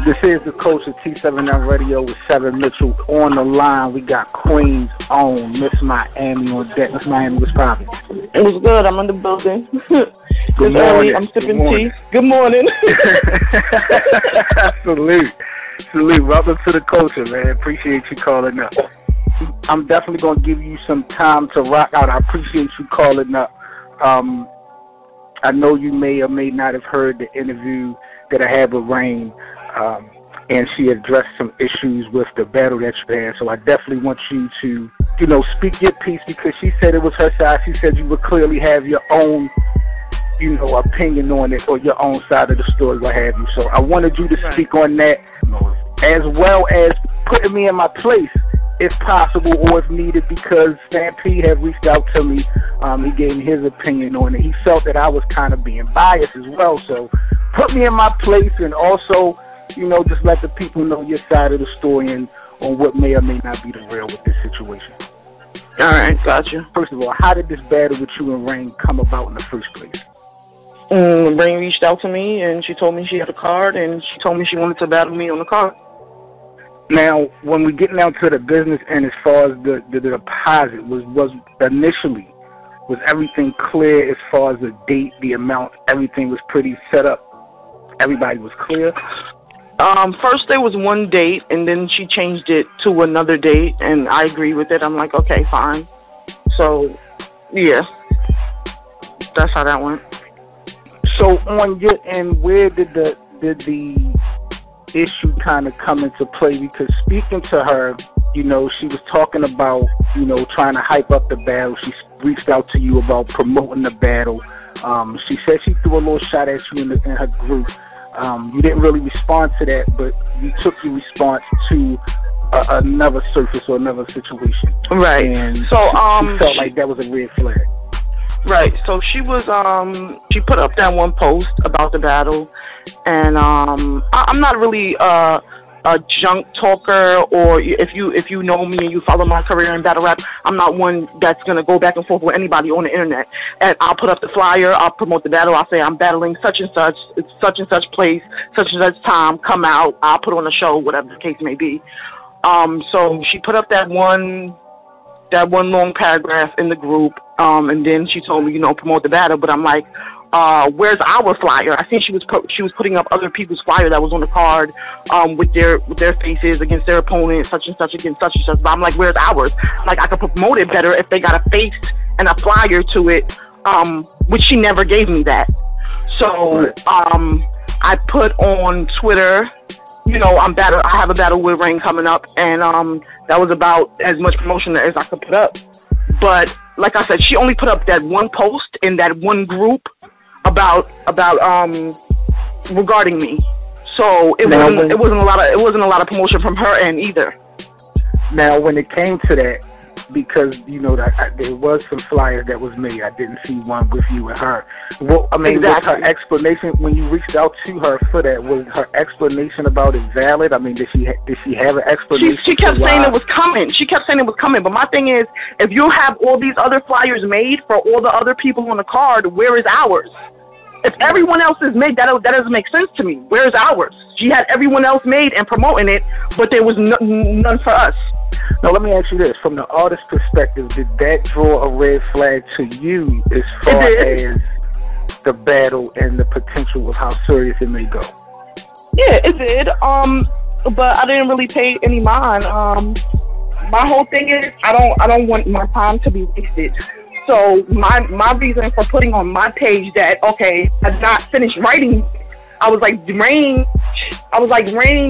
This is the coach of T7M Radio with Seven Mitchell on the line. We got Queen's own Miss Miami on deck. Miss Miami, what's poppin'? It was good. I'm in the building. Good morning. Early. I'm sipping tea. Good morning. Salute. Salute. Welcome to the culture, man. Appreciate you calling up. I'm definitely going to give you some time to rock out. I appreciate you calling up. I know you may or may not have heard the interview that I had with Raine, and she addressed some issues with the battle that you had. So I definitely want you to, speak your piece, because she said it was her side. She said you would clearly have your own, opinion on it, or your own side of the story, what have you. So I wanted you to speak on that, as well as putting me in my place, if possible, or if needed, because Stampede had reached out to me. He gave me his opinion on it. He felt that I was kind of being biased as well. So put me in my place, and also, just let the people know your side of the story and on what may or may not be the real with this situation. All right, gotcha. First of all, how did this battle with you and Raine come about in the first place? Raine reached out to me, and she told me she had a card, and she told me she wanted to battle me on the card. Now, when we get down to the business end, as far as the deposit, was initially, was everything clear as far as the date, the amount, everything was pretty set up? Everybody was clear? First there was one date, and then she changed it to another date, and I agree with it. I'm like, okay, fine. So, yeah, that's how that went. So on your end, where did the issue kind of come into play? Because speaking to her, she was talking about, trying to hype up the battle. She reached out to you about promoting the battle. She said she threw a little shot at you in her group. You didn't really respond to that, but you took your response to another surface or another situation. Right. And so she felt like that was a red flag. Right. So she was she put up that one post about the battle, and I'm not really a junk talker, or if you know me and you follow my career in battle rap, I'm not one that's gonna go back and forth with anybody on the internet. And I'll put up the flyer, I'll promote the battle, I'll say I'm battling such and such place, such and such time, come out, I'll put on a show, whatever the case may be. So she put up that one long paragraph in the group, and then she told me, promote the battle. But I'm like, where's our flyer? I think she was putting up other people's flyer that was on the card, with their faces against their opponent, such and such against such and such. But I'm like, where's ours? Like, I could promote it better if they got a face and a flyer to it, which she never gave me that. So I put on Twitter, I have a battle with Raine coming up, and that was about as much promotion as I could put up. But like I said, she only put up that one post in that one group about regarding me. So it wasn't a lot of promotion from her end either. Now, when it came to that, because there was some flyers that was made, I didn't see one with you and her. Well, exactly. Was her explanation when you reached out to her for that? Was her explanation about it valid? I mean, did she have an explanation? She kept saying it was coming. She kept saying it was coming. But my thing is, if you have all these other flyers made for all the other people on the card, where is ours? If everyone else is made, that doesn't make sense to me. Where is ours? She had everyone else made and promoting it, but there was none for us. Now, let me ask you this. From the artist's perspective, did that draw a red flag to you as far as the battle and the potential of how serious it may go? Yeah, it did. But I didn't really pay any mind. My whole thing is, I don't want my time to be wasted. So my reason for putting on my page that, okay, I've not finished writing, I was like, Raine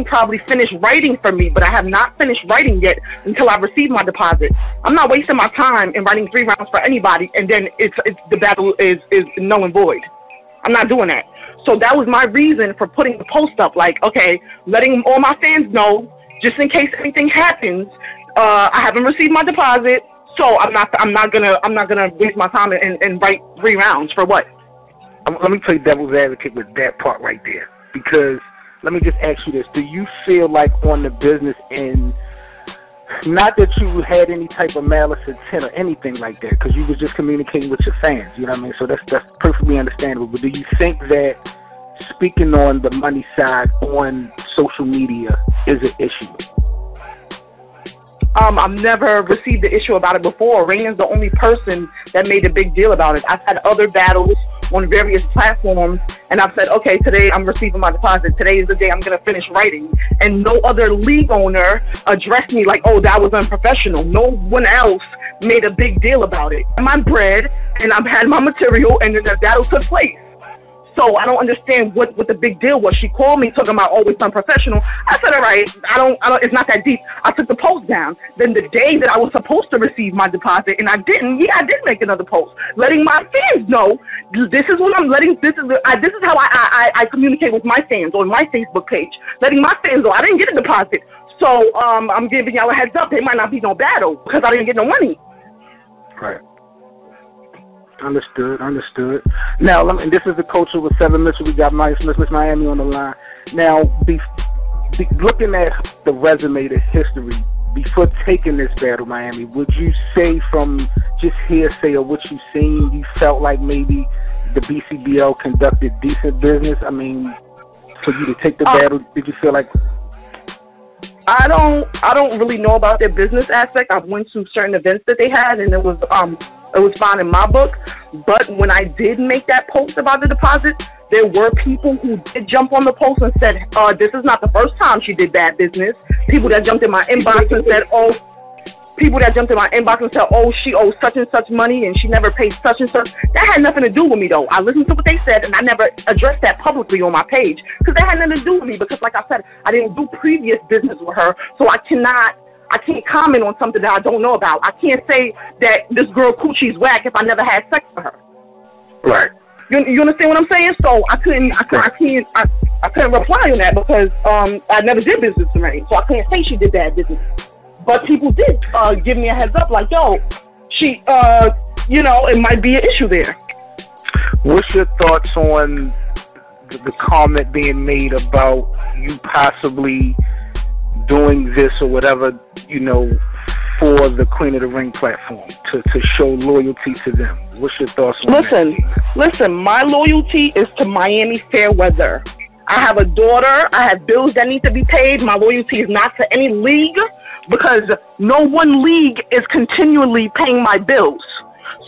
probably finished writing for me, but I have not finished writing yet until I receive my deposit. I'm not wasting my time in writing 3 rounds for anybody, and then the battle is null and void. I'm not doing that. So that was my reason for putting the post up, like, okay, letting all my fans know, just in case anything happens, I haven't received my deposit, so I'm not gonna waste my time and write 3 rounds for what? Let me play devil's advocate with that part right there, because let me just ask you this. Do you feel like on the business end, not that you had any type of malice intent or anything like that, because you was just communicating with your fans, you know what I mean? So that's perfectly understandable. But do you think that speaking on the money side on social media is an issue? I've never received the issue about it before. Raine is the only person that made a big deal about it. I've had other battles on various platforms, and I've said, okay, today I'm receiving my deposit. Today is the day I'm going to finish writing. And no other league owner addressed me like, oh, that was unprofessional. No one else made a big deal about it. My bread, and I've had my material, and then the battle took place. So I don't understand what the big deal was. She called me talking about always unprofessional. I said, all right, I don't, it's not that deep. I took the post down. Then the day that I was supposed to receive my deposit and I didn't, I did make another post letting my fans know this is what I'm letting, this is how I communicate with my fans on my Facebook page, letting my fans know I didn't get a deposit. So I'm giving y'all a heads up. There might not be no battle because I didn't get no money. Right. Understood. Now, this is the culture with 7 Mitchell. We got Miss Miami on the line. Now, looking at the resume, the history, before taking this battle, Miami, would you say from just hearsay or what you've seen, you felt like maybe the BCBL conducted decent business? I mean, for you to take the battle, did you feel like... I don't really know about their business aspect. I've went to certain events that they had, and it was fine in my book. But when I did make that post about the deposit, there were people who did jump on the post and said, this is not the first time she did bad business. People that jumped in my inbox and said, she owes such and such money and she never paid such and such. That had nothing to do with me, though. I listened to what they said, and I never addressed that publicly on my page because that had nothing to do with me because, like I said, I didn't do previous business with her, so I can't comment on something that I don't know about. I can't say that this girl coochie's whack if I never had sex with her. Right. You understand what I'm saying? So I couldn't reply on that because I never did business with Raine, so I can't say she did bad business. But people did give me a heads up, like, yo, she, it might be an issue there. What's your thoughts on the comment being made about you possibly doing this or whatever, for the Queen of the Ring platform to show loyalty to them? What's your thoughts on that? Listen, my loyalty is to Miami Fairweather. I have a daughter. I have bills that need to be paid. My loyalty is not to any league because no one league is continually paying my bills.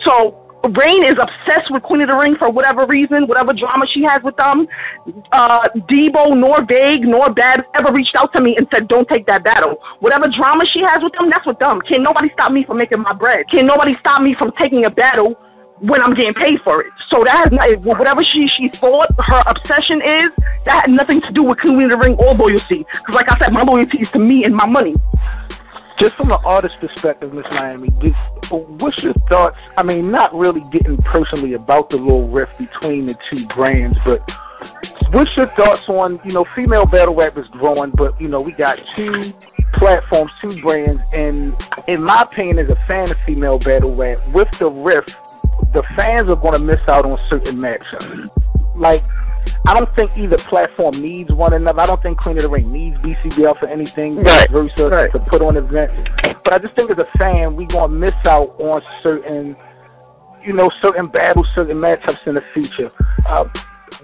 So Raine is obsessed with Queen of the Ring for whatever reason, whatever drama she has with them. Debo, nor Vague, nor Bad ever reached out to me and said, don't take that battle. Whatever drama she has with them, that's with them. Can't nobody stop me from making my bread. Can't nobody stop me from taking a battle when I'm getting paid for it. So that has not, whatever she thought her obsession is, that had nothing to do with Queen of the Ring or loyalty. Because like I said, my loyalty is to me and my money. Just from an artist perspective, Miss Miami, what's your thoughts? I mean, not really getting personally about the little rift between the two brands, but what's your thoughts on, female battle rap is growing, but, we got two platforms, two brands, and in my opinion, as a fan of female battle rap, with the rift, the fans are going to miss out on certain matchups. Like, I don't think either platform needs one another. I don't think Queen of the Ring needs BCBL for anything, vice versa, to put on events. But I just think as a fan, we're going to miss out on certain, certain battles, certain matchups in the future.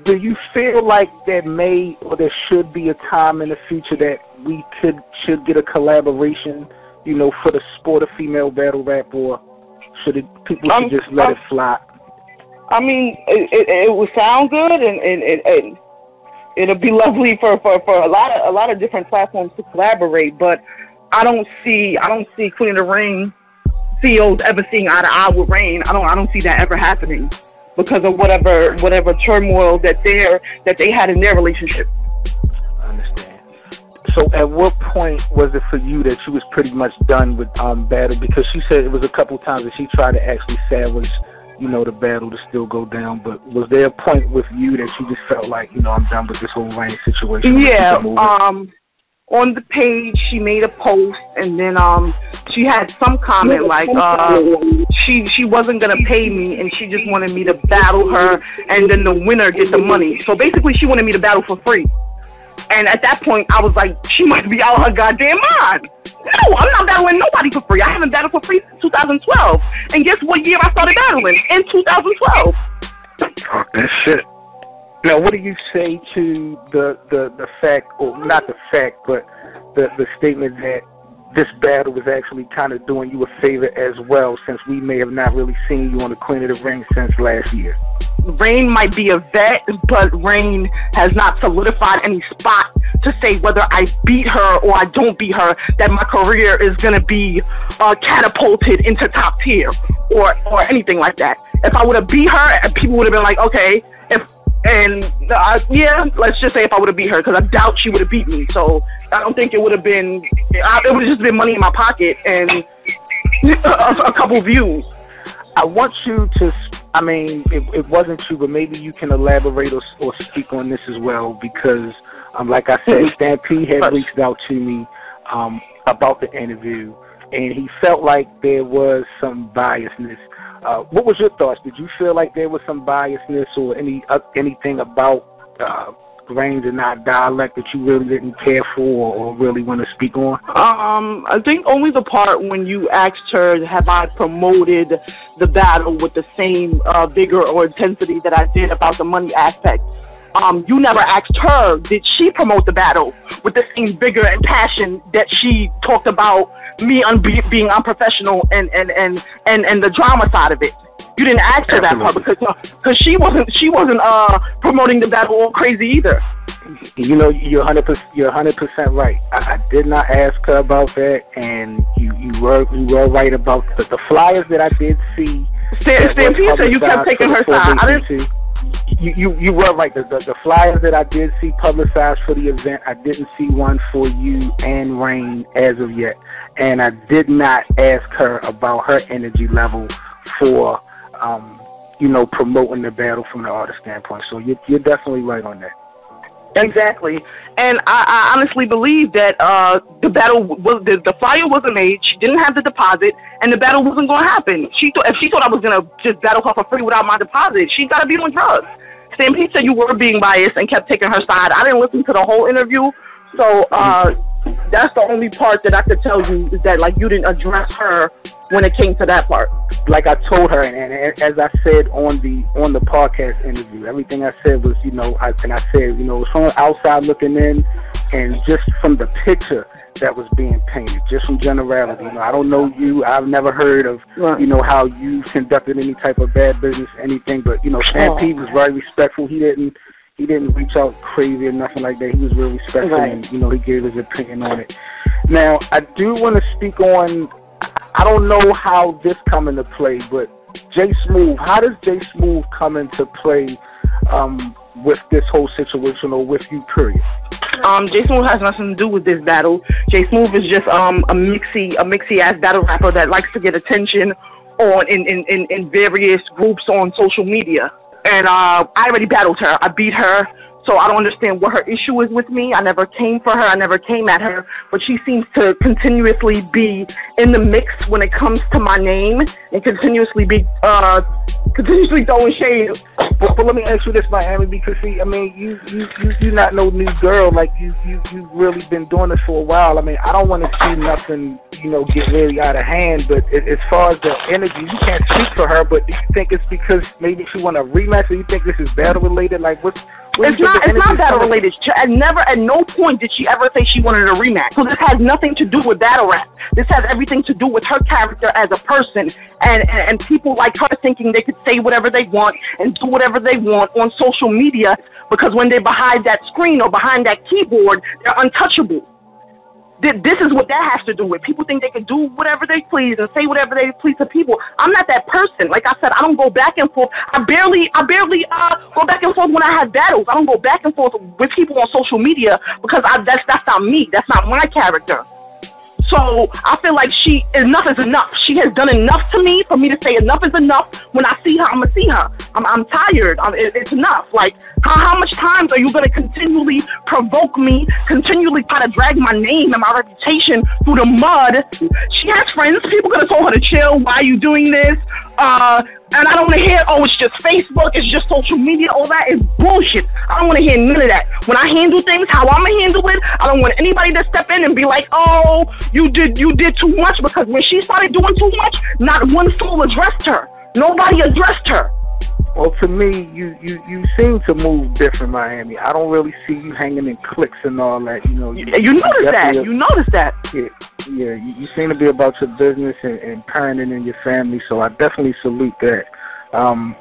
Do you feel like there may or there should be a time in the future that we should get a collaboration, for the sport of female battle rap, or people should just let it fly? I mean, it would sound good, and it'll be lovely for a lot of different platforms to collaborate. But I don't see Queen of the Ring CEOs ever seeing eye to eye with Raine. I don't see that ever happening because of whatever turmoil that they had in their relationship. I understand. So, at what point was it for you that you was pretty much done with battle? Because she said it was a couple times that she tried to actually salvage, the battle to still go down, but was there a point with you that you just felt like, I'm done with this whole Raine situation? Yeah, on the page, she made a post, and then she had some comment like she wasn't gonna pay me, and she just wanted me to battle her, and then the winner get the money. So basically, she wanted me to battle for free. And at that point, I was like, she must be out of her goddamn mind. No, I'm not battling nobody for free. I haven't battled for free since 2012. And guess what year I started battling? In 2012. Talk that shit. Now, what do you say to the fact, or not the fact, but the statement that this battle was actually kind of doing you a favor as well, since we may have not really seen you on the Queen of the Ring since last year? Raine might be a vet, but Raine has not solidified any spot to say whether I beat her or I don't beat her, that my career is going to be catapulted into top tier or anything like that. If I would have beat her, people would have been like, okay, yeah, let's just say if I would have beat her, because I doubt she would have beat me. So I don't think it would have been, it would have just been money in my pocket and a couple views. I want you to, I mean, it wasn't you, but maybe you can elaborate or speak on this as well, because like I said, Stampede had reached out to me about the interview, and he felt like there was some biasness. What was your thoughts? Did you feel like there was some biasness or anything about Raine's and not dialect that you really didn't care for or really want to speak on? I think only the part when you asked her, have I promoted the battle with the same vigor or intensity that I did about the money aspect. You never asked her, did she promote the battle with the same vigor and passion that she talked about me being unprofessional and the drama side of it. You didn't ask her that part because she wasn't promoting the battle all crazy either. You know, you're 100% right. I did not ask her about that, and you were right about the flyers that I did see. Stampede said you kept taking her side. I didn't. You were right. The flyers that I did see publicized for the event, I didn't see one for you and Raine as of yet. And I did not ask her about her energy level for, promoting the battle from the artist standpoint. So you're definitely right on that. Exactly. And I honestly believe that the battle was, the flyer wasn't made, she didn't have the deposit, and the battle wasn't going to happen. If she thought I was going to just battle her for free without my deposit, she got to be on drugs. Stampede said you were being biased and kept taking her side. I didn't listen to the whole interview, so that's the only part that I could tell you, is that, like, you didn't address her when it came to that part. Like I told her, and as I said on the podcast interview, everything I said was, I said, from outside looking in, and just from the picture that was being painted, just from generality. I don't know you. I've never heard of, how you conducted any type of bad business, anything. But Stampede was very respectful. He didn't reach out crazy or nothing like that. He was real respectful, and he gave his opinion on it. Now, I do want to speak on. I don't know how this come into play, but Smoove, how does Smoove come into play with this whole situation, or with you, period? Smoove has nothing to do with this battle. Smoove is just a mixy ass battle rapper that likes to get attention on in various groups on social media. And I already battled her. I beat her. So I don't understand what her issue is with me. I never came for her. I never came at her. But she seems to continuously be in the mix when it comes to my name, and continuously throwing shade. But let me ask you this, Miami, because see, I mean, you not no new girl. Like you've really been doing this for a while. I mean, I don't want to see nothing, get really out of hand. But as far as the energy, you can't speak for her. But do you think it's because maybe she want a rematch, or you think this is battle related? Like It's not battle related. At no point did she ever say she wanted a rematch. So this has nothing to do with battle rap. This has everything to do with her character as a person, and people like her thinking they could say whatever they want and do whatever they want on social media, because when they're behind that screen or behind that keyboard, they're untouchable. This is what that has to do with. People think they can do whatever they please and say whatever they please to people. I'm not that person. Like I said, I don't go back and forth. I barely go back and forth when I have battles. I don't go back and forth with people on social media, because that's not me. That's not my character. So I feel like enough is enough. She has done enough to me for me to say enough is enough. When I see her, I'm gonna see her. I'm tired. It's enough. Like how much times are you gonna continually provoke me, continually try to drag my name and my reputation through the mud? She has friends. People gonna tell her to chill. Why are you doing this? And I don't want to hear, it's just Facebook, it's just social media. All that is bullshit. I don't want to hear none of that. When I handle things how I'm going to handle it, I don't want anybody to step in and be like, oh, you did too much. Because when she started doing too much, not one soul addressed her. Nobody addressed her. Well, to me, you seem to move different, Miami. I don't really see you hanging in cliques and all that. You know, you notice that. You notice that. Yeah. You seem to be about your business and parenting in your family. So I definitely salute that. I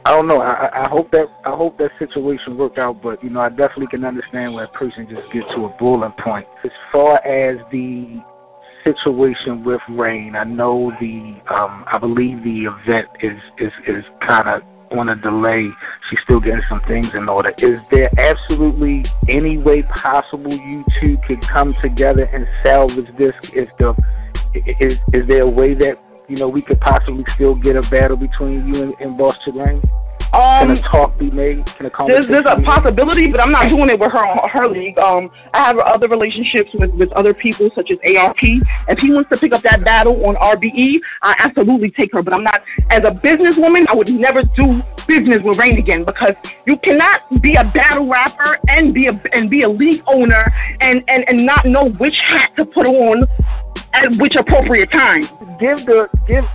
don't know. I hope that situation worked out, but you know, I definitely can understand where a person just gets to a boiling point. As far as the situation with Raine, I know I believe the event is kind of on a delay. She's still getting some things in order. Is there absolutely any way possible you two could come together and salvage this? Is there a way that, you know, we could possibly still get a battle between you and Bosschick Raine? Can a talk be made? Can a conversation there's a possibility, but I'm not doing it with her league. I have other relationships with other people, such as ARP. If he wants to pick up that battle on RBE, I absolutely take her. But I'm not, as a businesswoman, I would never do business with Raine again, because you cannot be a battle rapper and be a league owner and not know which hat to put on at which appropriate time. Give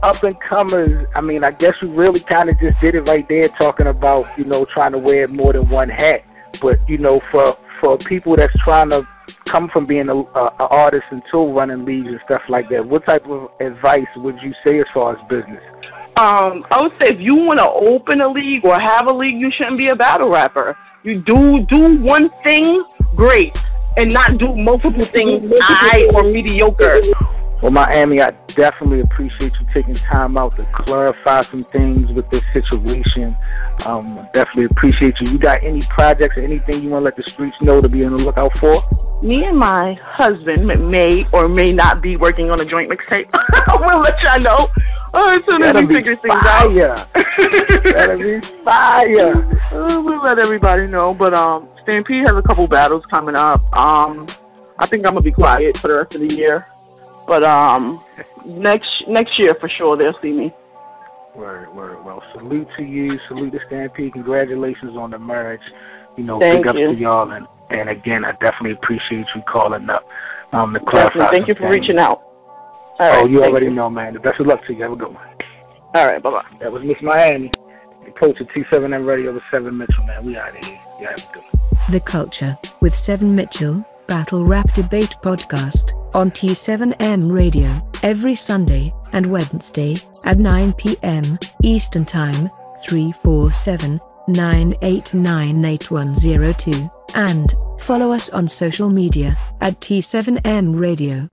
up and comers. I mean, I guess you really kind of just did it right there, talking about, you know, trying to wear more than one hat. But you know, for people that's trying to come from being an artist into running leagues and stuff like that, what type of advice would you say as far as business? I would say if you want to open a league or have a league, you shouldn't be a battle rapper. You do one thing great, and not do multiple things or mediocre. Well, Miami, I definitely appreciate you taking time out to clarify some things with this situation. Definitely appreciate you. You got any projects or anything you want to let the streets know to be on the lookout for? Me and my husband may or may not be working on a joint mixtape. We'll let y'all know as soon as we figure things out. That'll be fire. We'll let everybody know. But Stampede has a couple battles coming up. I think I'm gonna be quiet for the rest of the year. But next year for sure they'll see me. Word. Well, salute to you. Salute to Stampede. Congratulations on the marriage. You know, Thank big ups you. to y'all. And again, I definitely appreciate you calling up to clarify. Thank you for reaching out. All right, you already know, man. The best of luck to you. Have a good one. All right, bye-bye. That was Miss Miami, the coach of T7M Radio with 7 Mitchell, man. We out of here. Yeah, have a good one. The Culture with 7 Mitchell, Battle Rap Debate Podcast on T7M Radio every Sunday and Wednesday at 9 p.m. Eastern Time, 347-989-8102, and follow us on social media at T7M Radio.